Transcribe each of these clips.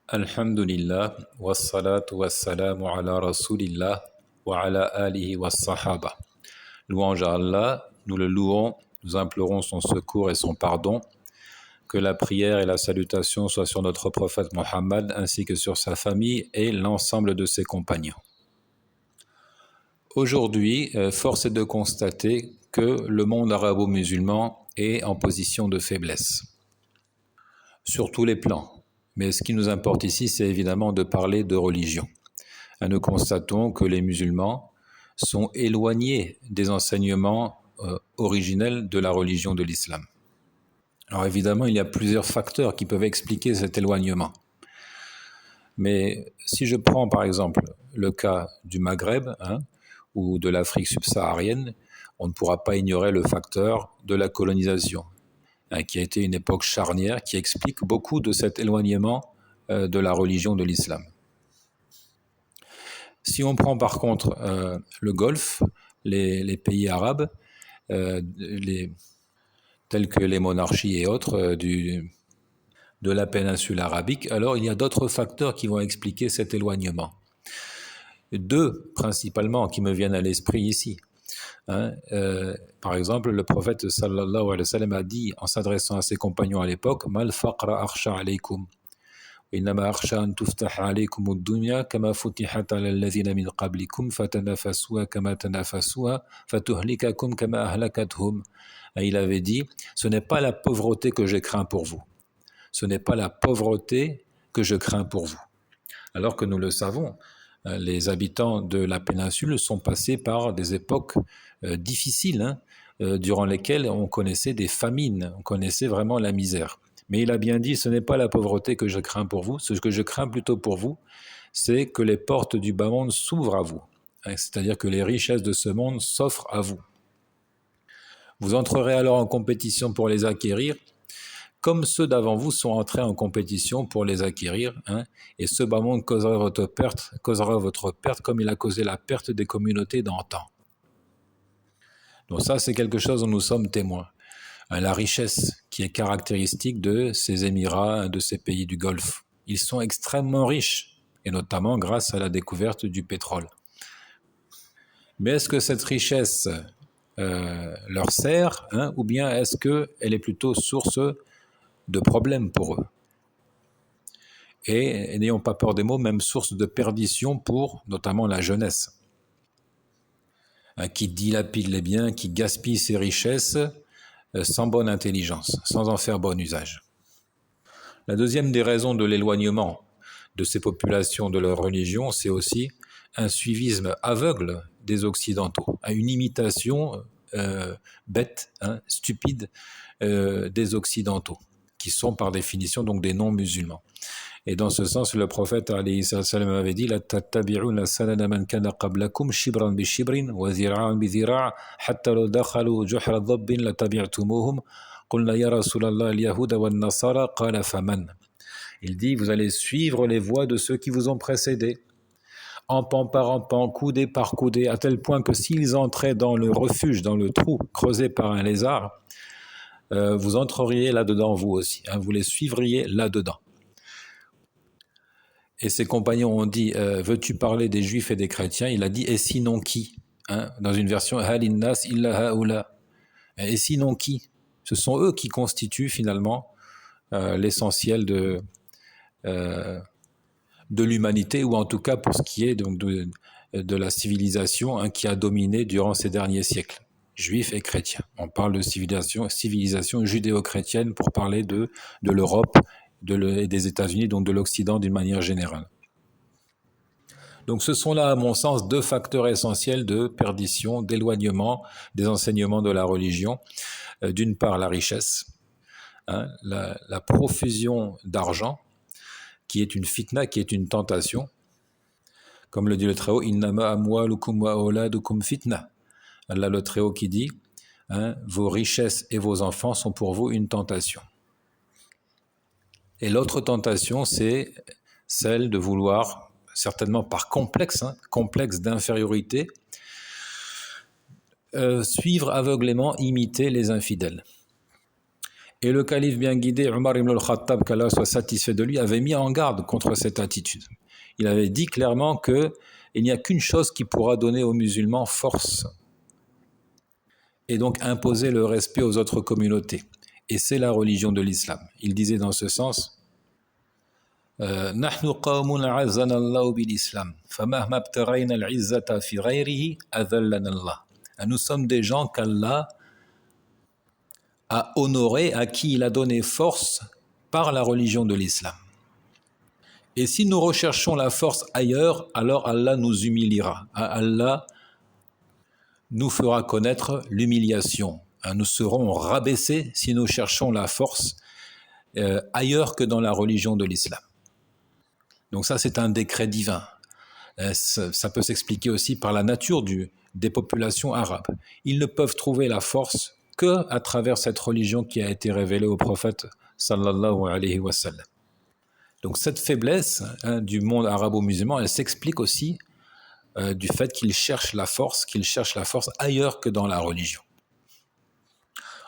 Alhamdulillah, wassalatu wassalamu ala rasulillah wa ala alihi wa sahaba. Louange à Allah, nous le louons, nous implorons son secours et son pardon. Que la prière et la salutation soient sur notre prophète Mohammed ainsi que sur sa famille et l'ensemble de ses compagnons. Aujourd'hui, force est de constater que le monde arabo-musulman est en position de faiblesse, sur tous les plans. Mais ce qui nous importe ici, c'est évidemment de parler de religion. Et nous constatons que les musulmans sont éloignés des enseignements originels de la religion de l'islam. Alors évidemment, il y a plusieurs facteurs qui peuvent expliquer cet éloignement. Mais si je prends par exemple le cas du Maghreb ou de l'Afrique subsaharienne, on ne pourra pas ignorer le facteur de la colonisation, qui a été une époque charnière, qui explique beaucoup de cet éloignement de la religion de l'islam. Si on prend par contre le Golfe, les pays arabes, tels que les monarchies et autres de la péninsule arabique, alors il y a d'autres facteurs qui vont expliquer cet éloignement. Deux principalement qui me viennent à l'esprit ici. Par exemple, le prophète sallallahu alayhi wa sallam a dit en s'adressant à ses compagnons à l'époque: Mal faqra akhsha alaykum, innama akhsha an tuftaha alaykum ad-dunya kama futihat ala alladhina min qablikum fatanafasuha kama tanafasuha fatuhlikakum kama ahlakathum. Et il avait dit: ce n'est pas la pauvreté que je crains pour vous. Ce n'est pas la pauvreté que je crains pour vous. Alors que nous le savons, les habitants de la péninsule sont passés par des époques difficiles, durant lesquelles on connaissait des famines, on connaissait vraiment la misère. Mais il a bien dit, ce n'est pas la pauvreté que je crains pour vous, ce que je crains plutôt pour vous, c'est que les portes du bas monde s'ouvrent à vous, c'est-à-dire que les richesses de ce monde s'offrent à vous. Vous entrerez alors en compétition pour les acquérir, comme ceux d'avant vous sont entrés en compétition pour les acquérir, et ce bas monde causera votre perte comme il a causé la perte des communautés d'antan. Donc ça, c'est quelque chose dont nous sommes témoins. La richesse qui est caractéristique de ces Émirats, de ces pays du Golfe. Ils sont extrêmement riches, et notamment grâce à la découverte du pétrole. Mais est-ce que cette richesse leur sert, ou bien est-ce qu'elle est plutôt source de problèmes pour eux? Et n'ayons pas peur des mots, même source de perdition pour notamment la jeunesse, qui dilapide les biens, qui gaspille ses richesses sans bonne intelligence, sans en faire bon usage. La deuxième des raisons de l'éloignement de ces populations de leur religion, c'est aussi un suivisme aveugle des Occidentaux, une imitation bête, stupide des Occidentaux, qui sont par définition donc des non-musulmans. Et dans ce sens, le prophète alayhi salam avait dit: La tattabi'una sanana man kana qablakum shibran bi shibrin wa zira'an bi zira' hatta law dakhalu juhra dhabbin la tabi'tumuhum qulna ya rasulallah al-yahuda wan nasara qala faman. Il dit: vous allez suivre les voies de ceux qui vous ont précédés, empan par empan, coudé par coudé, à tel point que s'ils entraient dans le refuge, dans le trou creusé par un lézard, vous entreriez là-dedans vous aussi, vous les suivriez là-dedans. Et ses compagnons ont dit: veux-tu parler des juifs et des chrétiens? Il a dit: et sinon qui? Dans une version: Halinnas illa haoula. Et sinon qui? Ce sont eux qui constituent finalement l'essentiel de l'humanité, ou en tout cas pour ce qui est donc de la civilisation qui a dominé durant ces derniers siècles, juifs et chrétiens. On parle de civilisation judéo-chrétienne pour parler de l'Europe et des États-Unis, donc de l'Occident d'une manière générale. Donc ce sont là, à mon sens, deux facteurs essentiels de perdition, d'éloignement des enseignements de la religion. D'une part, la richesse, la profusion d'argent, qui est une fitna, qui est une tentation. Comme le dit le Très-Haut, innama amwalukum wa auladukum fitna. Allah le Très-Haut qui dit, vos richesses et vos enfants sont pour vous une tentation. Et l'autre tentation, c'est celle de vouloir, certainement par complexe d'infériorité, suivre aveuglément, imiter les infidèles. Et le calife bien guidé, Omar ibn al-Khattab, qu'Allah soit satisfait de lui, avait mis en garde contre cette attitude. Il avait dit clairement qu'il n'y a qu'une chose qui pourra donner aux musulmans force et donc imposer le respect aux autres communautés. Et c'est la religion de l'islam. Il disait dans ce sens, نحن قوم عزنا الله بالإسلام فمهما ابتغينا العزة في غيره أذلنا الله. Nous sommes des gens qu'Allah a honorés, à qui il a donné force par la religion de l'islam. Et si nous recherchons la force ailleurs, alors Allah nous humiliera. Allah nous fera connaître l'humiliation. Nous serons rabaissés si nous cherchons la force ailleurs que dans la religion de l'islam. Donc ça, c'est un décret divin. Ça peut s'expliquer aussi par la nature des populations arabes. Ils ne peuvent trouver la force que à travers cette religion qui a été révélée au prophète sallallahu alayhi wa sallam. Donc cette faiblesse du monde arabo-musulman, elle s'explique aussi du fait qu'ils cherchent la force ailleurs que dans la religion.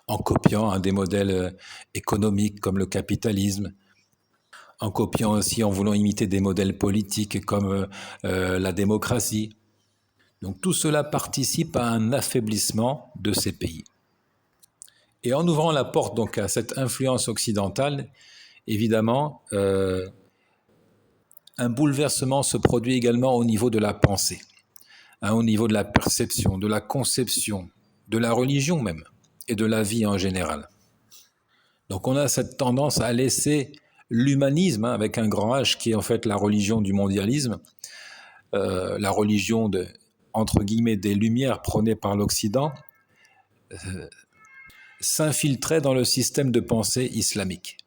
En copiant des modèles économiques comme le capitalisme, en copiant aussi, en voulant imiter des modèles politiques comme la démocratie. Donc tout cela participe à un affaiblissement de ces pays. Et en ouvrant la porte donc à cette influence occidentale, évidemment, un bouleversement se produit également au niveau de la pensée, au niveau de la perception, de la conception, de la religion même, et de la vie en général. Donc on a cette tendance à laisser l'humanisme, avec un grand H, qui est en fait la religion du mondialisme, la religion entre guillemets des Lumières prônées par l'Occident, s'infiltrer dans le système de pensée islamique.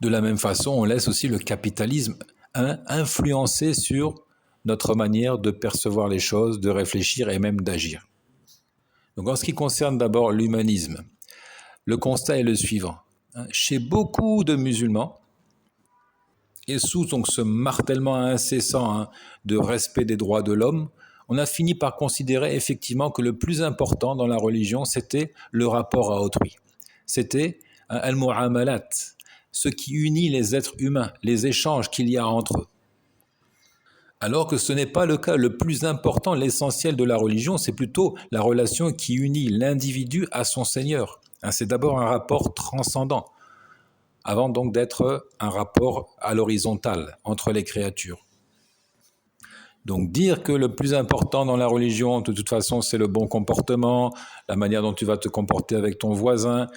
De la même façon, on laisse aussi le capitalisme influencer sur notre manière de percevoir les choses, de réfléchir et même d'agir. Donc en ce qui concerne d'abord l'humanisme, le constat est le suivant. Chez beaucoup de musulmans, et sous donc ce martèlement incessant de respect des droits de l'homme, on a fini par considérer effectivement que le plus important dans la religion, c'était le rapport à autrui. C'était al-mu'amalat, ce qui unit les êtres humains, les échanges qu'il y a entre eux. Alors que ce n'est pas le cas. Le plus important, l'essentiel de la religion, c'est plutôt la relation qui unit l'individu à son Seigneur. C'est d'abord un rapport transcendant, avant donc d'être un rapport à l'horizontale entre les créatures. Donc dire que le plus important dans la religion, de toute façon, c'est le bon comportement, la manière dont tu vas te comporter avec ton voisin,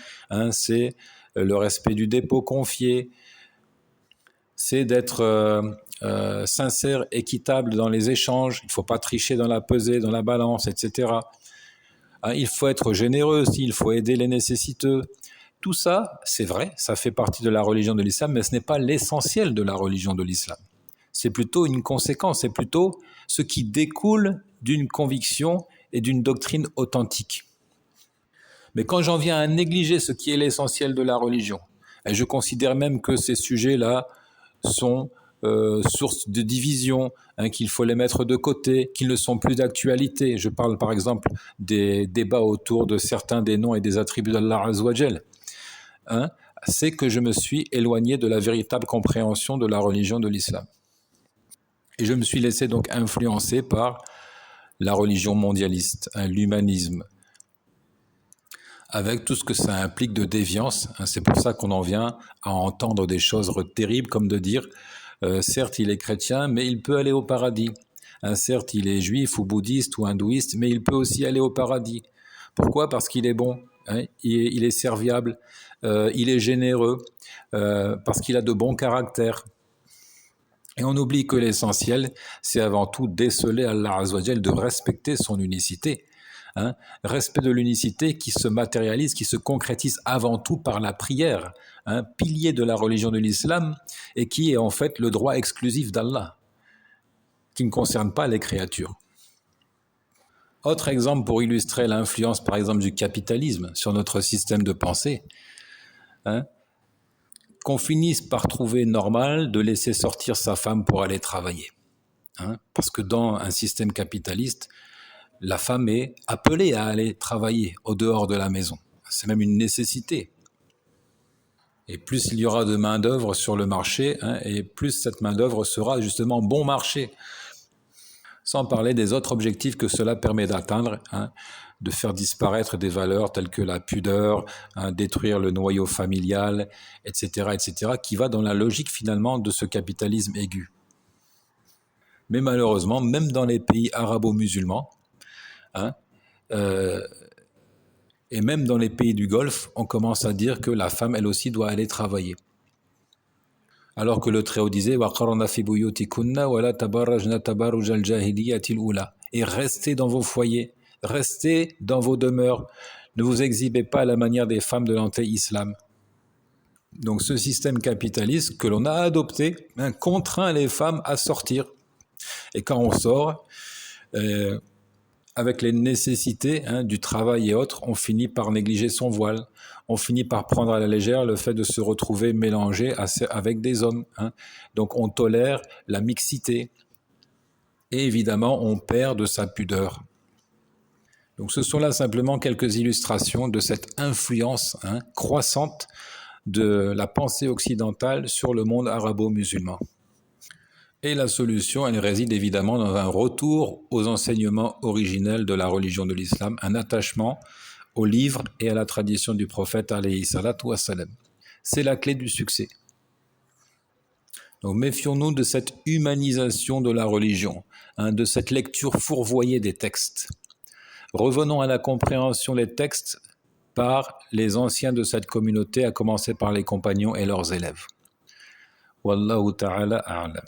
c'est le respect du dépôt confié, c'est d'être sincère, équitable dans les échanges, il ne faut pas tricher dans la pesée, dans la balance, etc. Il faut être généreux aussi, il faut aider les nécessiteux. Tout ça, c'est vrai, ça fait partie de la religion de l'islam, mais ce n'est pas l'essentiel de la religion de l'islam. C'est plutôt une conséquence, c'est plutôt ce qui découle d'une conviction et d'une doctrine authentique. Mais quand j'en viens à négliger ce qui est l'essentiel de la religion, et je considère même que ces sujets-là sont source de division, qu'il faut les mettre de côté, qu'ils ne sont plus d'actualité. Je parle par exemple des débats autour de certains des noms et des attributs d'Allah Azza wa Jal. C'est que je me suis éloigné de la véritable compréhension de la religion de l'islam. Et je me suis laissé donc influencer par la religion mondialiste, l'humanisme, avec tout ce que ça implique de déviance. C'est pour ça qu'on en vient à entendre des choses terribles, comme de dire certes il est chrétien, mais il peut aller au paradis. Certes il est juif ou bouddhiste ou hindouiste, mais il peut aussi aller au paradis. Pourquoi ? Parce qu'il est bon, il est serviable, il est généreux, parce qu'il a de bons caractères. Et on oublie que l'essentiel, c'est avant tout déceler Allah Azza wa Jal, de respecter son unicité. Respect de l'unicité qui se matérialise, qui se concrétise avant tout par la prière, pilier de la religion de l'islam, et qui est en fait le droit exclusif d'Allah, qui ne concerne pas les créatures. Autre exemple pour illustrer l'influence par exemple du capitalisme sur notre système de pensée, qu'on finisse par trouver normal de laisser sortir sa femme pour aller travailler. Parce que dans un système capitaliste, la femme est appelée à aller travailler au dehors de la maison. C'est même une nécessité. Et plus il y aura de main-d'œuvre sur le marché, hein, et plus cette main-d'œuvre sera justement bon marché. Sans parler des autres objectifs que cela permet d'atteindre, hein, de faire disparaître des valeurs telles que la pudeur, hein, détruire le noyau familial, etc., qui va dans la logique finalement de ce capitalisme aigu. Mais malheureusement, même dans les pays arabo-musulmans, hein, et même dans les pays du Golfe, on commence à dire que la femme, elle aussi, doit aller travailler. Alors que le Très-Haut disait وَقَرْنَ فِي بُيُوتِكُنَّ وَلَا تَبَرَّجْنَ تَبَرُّجَ الْجَاهِلِيَّةِ الْأُولَى. Et restez dans vos foyers, restez dans vos demeures, ne vous exhibez pas à la manière des femmes de l'anté-islam. Donc ce système capitaliste que l'on a adopté, hein, contraint les femmes à sortir. Et quand on sort, avec les nécessités, hein, du travail et autres, on finit par négliger son voile. On finit par prendre à la légère le fait de se retrouver mélangé avec des hommes, hein. Donc on tolère la mixité. Et évidemment, on perd de sa pudeur. Donc ce sont là simplement quelques illustrations de cette influence, hein, croissante de la pensée occidentale sur le monde arabo-musulman. Et la solution, elle réside évidemment dans un retour aux enseignements originels de la religion de l'islam, un attachement au livre et à la tradition du prophète alayhi salatu wassalam. C'est la clé du succès. Donc méfions-nous de cette humanisation de la religion, hein, de cette lecture fourvoyée des textes. Revenons à la compréhension des textes par les anciens de cette communauté, à commencer par les compagnons et leurs élèves. Wallahu ta'ala a'lam.